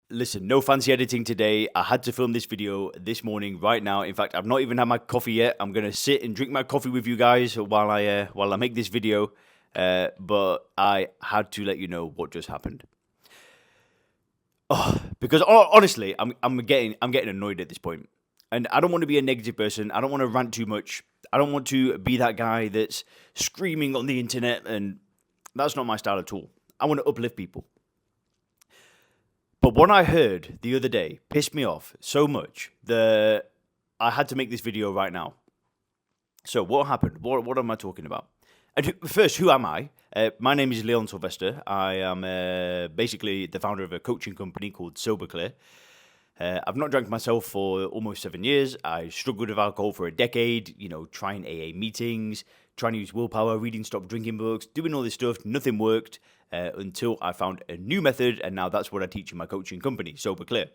Listen, no fancy editing today. I had to film this video this morning, right now. In fact, I've not even had my coffee yet. I'm gonna sit and drink my coffee with you guys while I make this video. But I had to let you know what just happened. Oh, because honestly, I'm getting annoyed at this point, and I don't want to be a negative person. I don't want to rant too much. I don't want to be that guy that's screaming on the internet, and that's not my style at all. I want to uplift people. But what I heard the other day pissed me off so much that I had to make this video right now. So what happened? What am I talking about? And first, who am I? My name is Leon Sylvester. I am basically the founder of a coaching company called SoberClear. I've not drank myself for almost 7 years. I struggled with alcohol for a decade, trying AA meetings, trying to use willpower, reading stop drinking books, doing all this stuff. Nothing worked until I found a new method, and now that's what I teach in my coaching company, Sober Clear.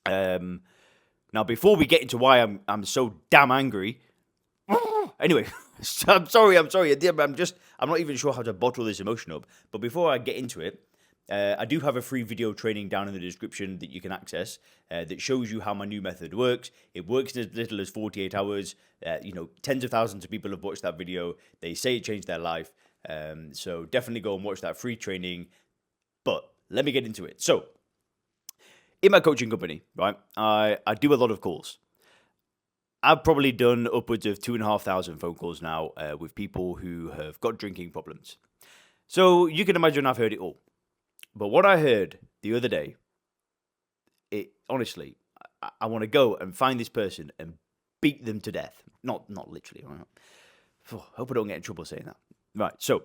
Now, before we get into why I'm so damn angry, anyway, I'm sorry. I'm not even sure how to bottle this emotion up. But before I get into it, I do have a free video training down in the description that you can access that shows you how my new method works. It works in as little as 48 hours. Tens of thousands of people have watched that video. They say it changed their life. So definitely go and watch that free training. But let me get into it. So, in my coaching company, right, I do a lot of calls. I've probably done upwards of 2,500 phone calls now with people who have got drinking problems. So you can imagine I've heard it all. But what I heard the other day, honestly, I want to go and find this person and beat them to death. Not literally. Right? Hope I don't get in trouble saying that. Right, so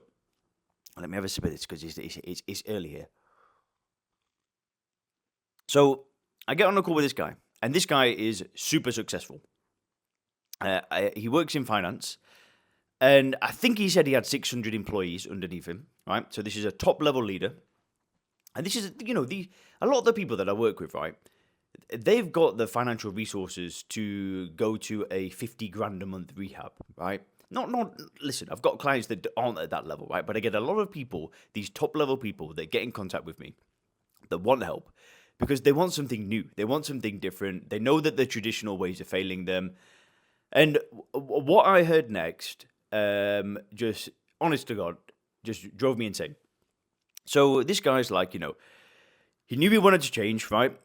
let me have a sip of this because it's early here. So I get on a call with this guy, and this guy is super successful. He works in finance, and I think he said he had 600 employees underneath him, right? So this is a top level leader. And this is, a lot of the people that I work with, right? They've got the financial resources to go to a 50 grand a month rehab, right? Listen, I've got clients that aren't at that level, right? But I get a lot of people, these top level people that get in contact with me that want help because they want something new. They want something different. They know that the traditional ways are failing them. And what I heard next, just honest to God, just drove me insane. So this guy's like, he knew he wanted to change, right?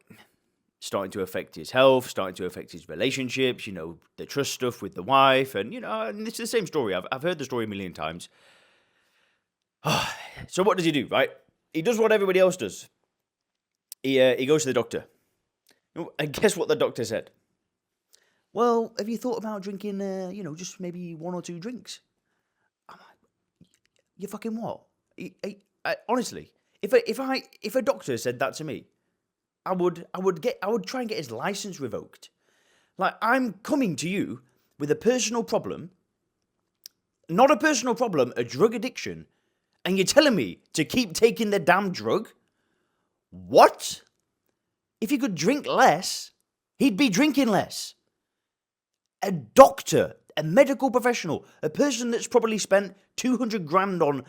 Starting to affect his health, starting to affect his relationships, the trust stuff with the wife. And, and it's the same story. I've heard the story a million times. So what does he do, right? He does what everybody else does. He goes to the doctor. And guess what the doctor said? Well, have you thought about drinking, just maybe one or two drinks? I'm like, you fucking what? Honestly, if a doctor said that to me, I would try and get his license revoked. Like, I'm coming to you with a personal problem, not a personal problem, a drug addiction, and you're telling me to keep taking the damn drug? What? If he could drink less, he'd be drinking less. A doctor, a medical professional, a person that's probably spent 200 grand on,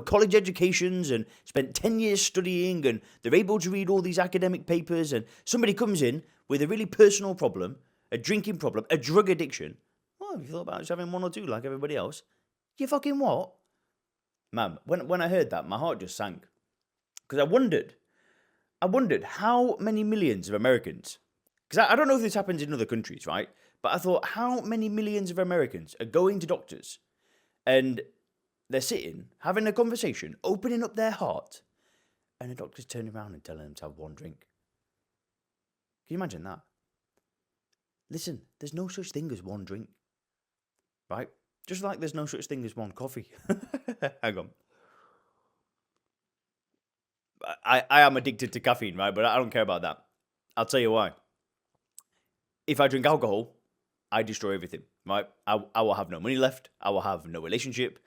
college educations and spent 10 years studying, and they're able to read all these academic papers, and somebody comes in with a really personal problem, a drinking problem, a drug addiction. Well, have you thought about just having one or two like everybody else? You fucking what? Man, when I heard that, my heart just sank. Because I wondered how many millions of Americans, because I don't know if this happens in other countries, right? But I thought, how many millions of Americans are going to doctors and they're sitting, having a conversation, opening up their heart, and the doctor's turning around and telling them to have one drink? Can you imagine that? Listen, there's no such thing as one drink, right? Just like there's no such thing as one coffee. Hang on. I am addicted to caffeine, right? But I don't care about that. I'll tell you why. If I drink alcohol, I destroy everything, right? I will have no money left. I will have no relationship.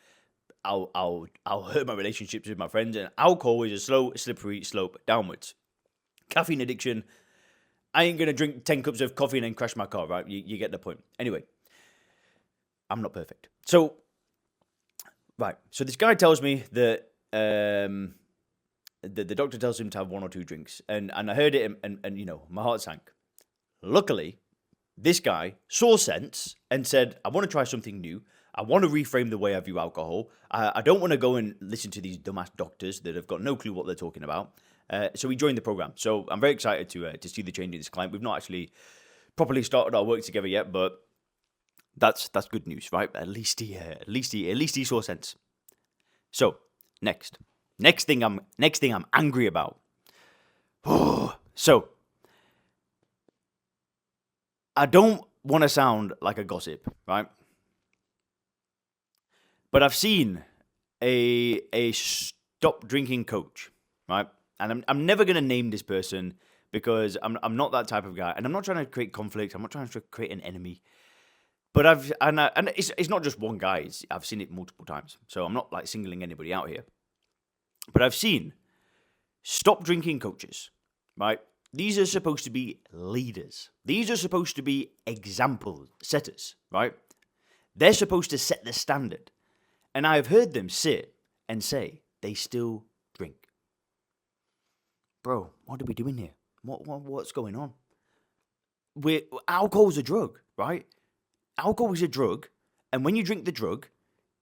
I'll hurt my relationships with my friends. And alcohol is a slow, slippery slope downwards. Caffeine addiction, I ain't going to drink 10 cups of coffee and then crash my car, right? You get the point. Anyway, I'm not perfect. So, right. So this guy tells me that the doctor tells him to have 1 or 2 drinks, and I heard it, and you know, my heart sank. Luckily, this guy saw sense and said, I want to try something new. I want to reframe the way I view alcohol. I don't want to go and listen to these dumbass doctors that have got no clue what they're talking about. So he joined the program. So I'm very excited to see the change in this client. We've not actually properly started our work together yet, but that's good news, right? At least he saw sense. So next thing I'm angry about. So I don't want to sound like a gossip, right? But I've seen a stop drinking coach, right? And I'm never going to name this person because I'm not that type of guy, and I'm not trying to create conflict. I'm not trying to create an enemy. But it's not just one guy. I've seen it multiple times, so I'm not like singling anybody out here. But I've seen stop drinking coaches, right? These are supposed to be leaders. These are supposed to be example setters, right? They're supposed to set the standard. And I've heard them sit and say they still drink. Bro, what are we doing here? What's going on? Alcohol's a drug, right? Alcohol is a drug, and when you drink the drug,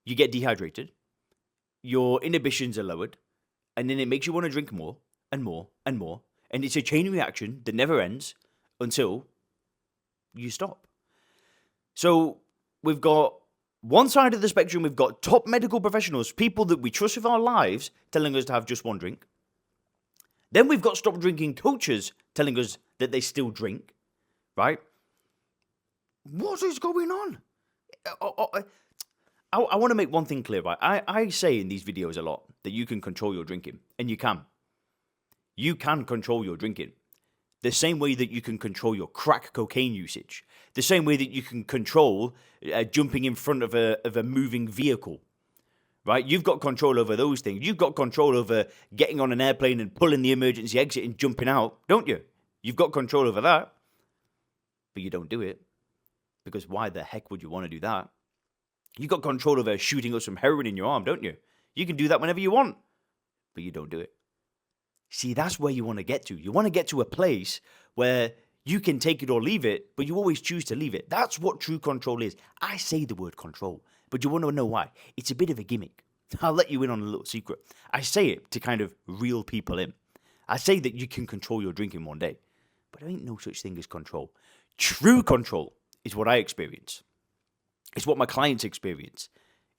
you get dehydrated, your inhibitions are lowered, and then it makes you want to drink more and more and more, and it's a chain reaction that never ends until you stop. So we've got one side of the spectrum, we've got top medical professionals, people that we trust with our lives, telling us to have just 1 drink. Then we've got stop drinking coaches telling us that they still drink, right? What is going on? I want to make one thing clear, right? I say in these videos a lot that you can control your drinking, and you can. You can control your drinking. The same way that you can control your crack cocaine usage. The same way that you can control jumping in front of a moving vehicle. Right? You've got control over those things. You've got control over getting on an airplane and pulling the emergency exit and jumping out, don't you? You've got control over that. But you don't do it. Because why the heck would you want to do that? You've got control over shooting up some heroin in your arm, don't you? You can do that whenever you want. But you don't do it. See, that's where you want to get to. You want to get to a place where you can take it or leave it, but you always choose to leave it. That's what true control is. I say the word control, but you want to know why. It's a bit of a gimmick. I'll let you in on a little secret. I say it to kind of reel people in. I say that you can control your drinking one day, but there ain't no such thing as control. True control is what I experience. It's what my clients experience.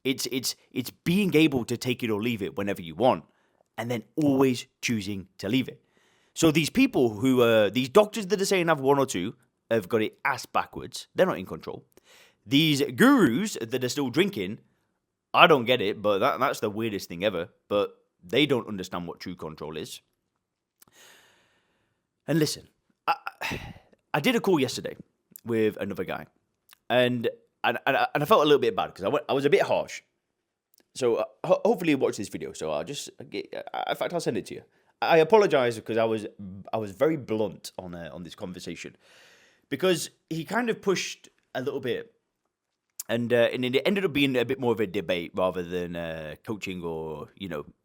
It's being able to take it or leave it whenever you want, and then always choosing to leave it. So these people these doctors that are saying have 1 or 2 have got it ass backwards. They're not in control. These gurus that are still drinking, I don't get it, but that's the weirdest thing ever. But they don't understand what true control is. And listen, I did a call yesterday with another guy, and I felt a little bit bad because I was a bit harsh. So hopefully you watch this video. So in fact, I'll send it to you. I apologize because I was very blunt on this conversation, because he kind of pushed a little bit, and it ended up being a bit more of a debate rather than coaching or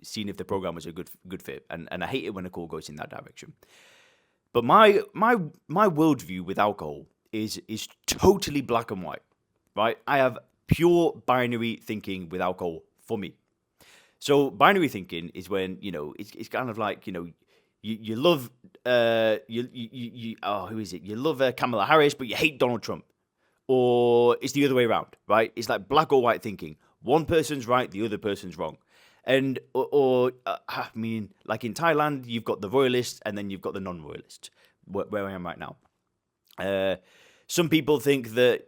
seeing if the program was a good fit. And I hate it when a call goes in that direction. But my worldview with alcohol is totally black and white, right? I have pure binary thinking with alcohol for me. So binary thinking is when it's kind of like you love who is it? You love Kamala Harris, but you hate Donald Trump, or it's the other way around, right? It's like black or white thinking. One person's right, the other person's wrong. And I mean, like in Thailand, you've got the royalists and then you've got the non-royalists, where I am right now. Some people think that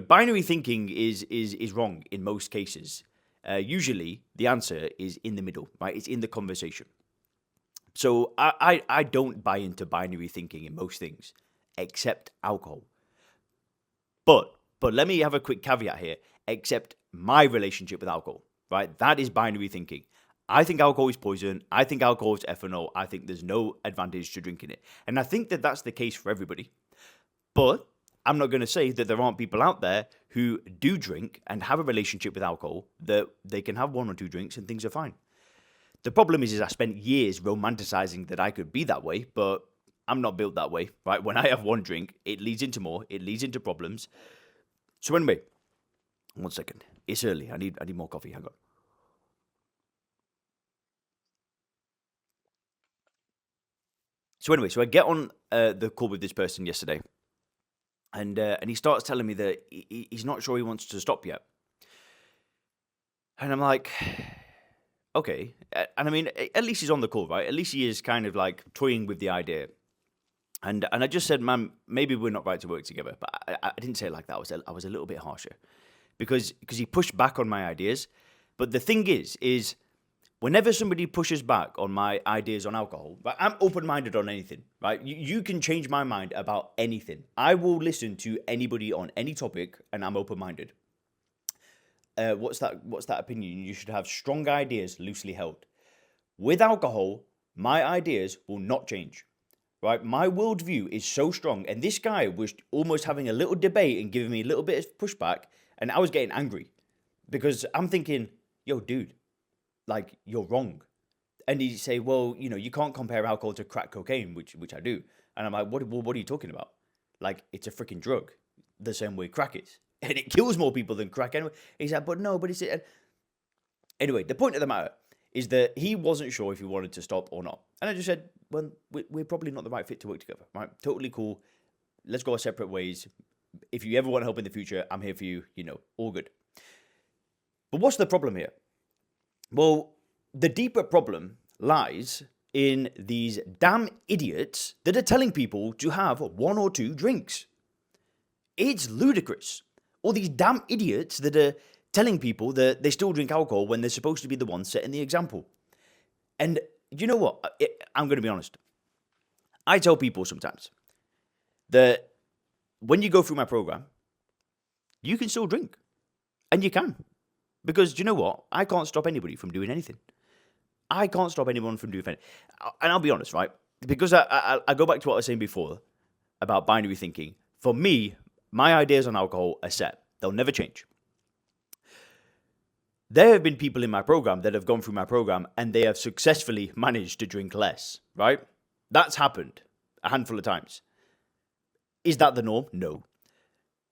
binary thinking is wrong in most cases. Usually, the answer is in the middle, right? It's in the conversation. So I don't buy into binary thinking in most things, except alcohol. But let me have a quick caveat here. Except my relationship with alcohol, right? That is binary thinking. I think alcohol is poison. I think alcohol is ethanol. I think there's no advantage to drinking it. And I think that that's the case for everybody. But I'm not going to say that there aren't people out there who do drink and have a relationship with alcohol, that they can have 1 or 2 drinks and things are fine. The problem is I spent years romanticizing that I could be that way, but I'm not built that way, right? When I have one drink, it leads into more, it leads into problems. So anyway, 1 second. It's early. I need more coffee. Hang on. So anyway, so I get on the call with this person yesterday, and he starts telling me that he's not sure he wants to stop yet. And I'm like, okay. And I mean, at least he's on the call, right? At least he is kind of like toying with the idea. And I just said, man, maybe we're not right to work together. But I didn't say it like that. I was a little bit harsher because he pushed back on my ideas. But the thing is whenever somebody pushes back on my ideas on alcohol, right, I'm open-minded on anything, right? You can change my mind about anything. I will listen to anybody on any topic, and I'm open-minded. What's that opinion? You should have strong ideas loosely held. With alcohol, my ideas will not change. Right, my worldview is so strong, and this guy was almost having a little debate and giving me a little bit of pushback, and I was getting angry because I'm thinking, yo, dude, like, you're wrong. And he'd say, well, you can't compare alcohol to crack cocaine, which I do. And I'm like, what are you talking about? Like, it's a freaking drug, the same way crack is, and it kills more people than crack anyway. He's like, but no, but it's it. Anyway, the point of the matter is that he wasn't sure if he wanted to stop or not. And I just said, well, we're probably not the right fit to work together, right? Totally cool. Let's go our separate ways. If you ever want help in the future, I'm here for you, all good. But what's the problem here? Well, the deeper problem lies in these damn idiots that are telling people to have 1 or 2 drinks. It's ludicrous. All these damn idiots that are telling people that they still drink alcohol when they're supposed to be the ones setting the example. And you know what? I'm going to be honest. I tell people sometimes that when you go through my program, you can still drink. And you can. Because you know what? I can't stop anybody from doing anything. I can't stop anyone from doing anything. And I'll be honest, right? Because I go back to what I was saying before about binary thinking. For me, my ideas on alcohol are set. They'll never change. There have been people in my program that have gone through my program and they have successfully managed to drink less, right? That's happened a handful of times. Is that the norm? No.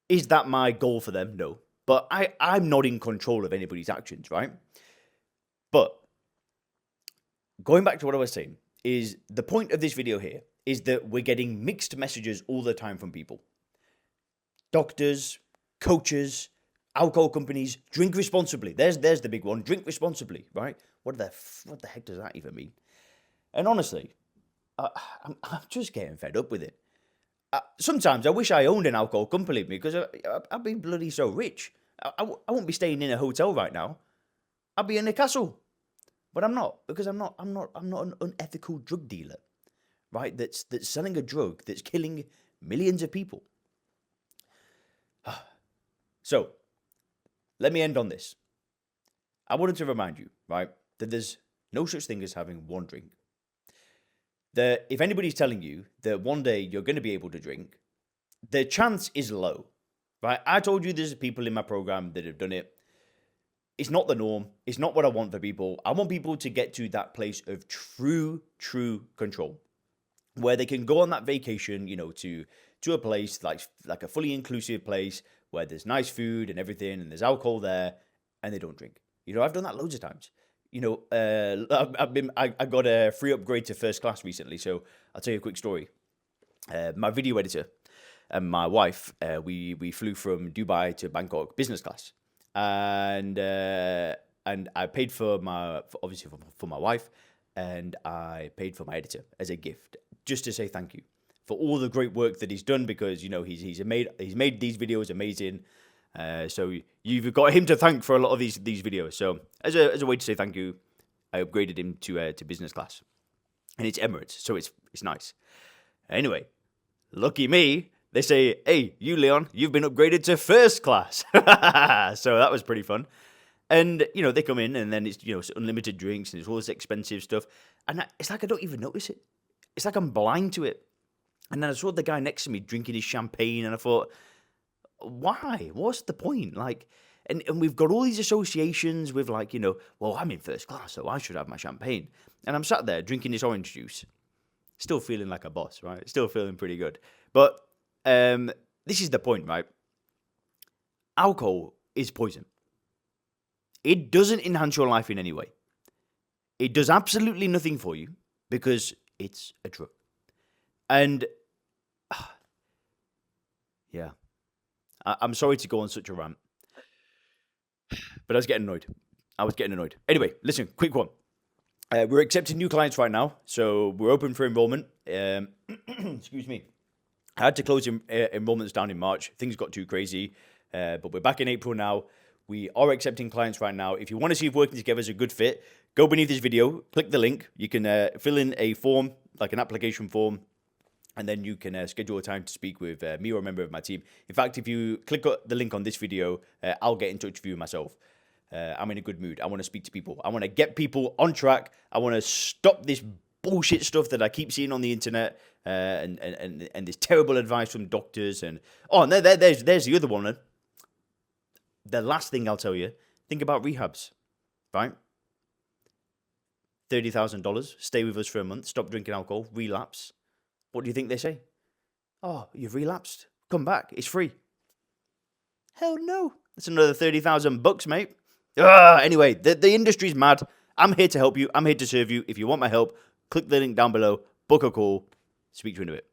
Is that my goal for them? No. But I'm not in control of anybody's actions, right? But going back to what I was saying, is the point of this video here is that we're getting mixed messages all the time from people. Doctors, coaches, alcohol companies, drink responsibly. There's the big one. Drink responsibly, right? What the heck does that even mean? And honestly, I'm just getting fed up with it. Sometimes I wish I owned an alcohol company because I'd be bloody so rich. I won't be staying in a hotel right now. I'd be in a castle, but I'm not because I'm not an unethical drug dealer, right? That's selling a drug that's killing millions of people. So, let me end on this. I wanted to remind you, right, that there's no such thing as having one drink. That if anybody's telling you that one day you're going to be able to drink, the chance is low, right? I told you there's people in my program that have done it. It's not the norm. It's not what I want for people. I want people to get to that place of true control, where they can go on that vacation, to a place like a fully inclusive place where there's nice food and everything, and there's alcohol there, and they don't drink. I've done that loads of times. I got a free upgrade to first class recently, so I'll tell you a quick story. My video editor and my wife, we flew from Dubai to Bangkok business class, and I paid for my wife, and I paid for my editor as a gift, just to say thank you for all the great work that he's done, because he's made these videos amazing. So you've got him to thank for a lot of these videos. So as a way to say thank you, I upgraded him to business class, and it's Emirates, so it's nice. Anyway, lucky me, they say, hey, you Leon, you've been upgraded to first class. So that was pretty fun. And they come in, and then it's it's unlimited drinks and it's all this expensive stuff, and it's like I don't even notice it. It's like I'm blind to it. And then I saw the guy next to me drinking his champagne, and I thought, why? What's the point? Like, And we've got all these associations with, like, well, I'm in first class, so I should have my champagne. And I'm sat there drinking this orange juice, still feeling like a boss, right? Still feeling pretty good. But this is the point, right? Alcohol is poison. It doesn't enhance your life in any way. It does absolutely nothing for you because it's a drug. And yeah, I'm sorry to go on such a rant, but I was getting annoyed. Anyway, listen, quick one. We're accepting new clients right now, so we're open for enrollment. Excuse me. I had to close enrollments down in March. Things got too crazy, but we're back in April now. We are accepting clients right now. If you want to see if working together is a good fit, go beneath this video, click the link. You can fill in a form, like an application form, and then you can schedule a time to speak with me or a member of my team. In fact, if you click the link on this video, I'll get in touch with you myself. I'm in a good mood. I want to speak to people. I want to get people on track. I want to stop this bullshit stuff that I keep seeing on the internet and this terrible advice from doctors. And there's the other one. Then. The last thing I'll tell you, think about rehabs, right? $30,000, stay with us for a month, stop drinking alcohol, relapse. What do you think they say? Oh, you've relapsed. Come back. It's free. Hell no. That's another $30,000, mate. Anyway, the industry's mad. I'm here to help you. I'm here to serve you. If you want my help, click the link down below, book a call, speak to you in a bit.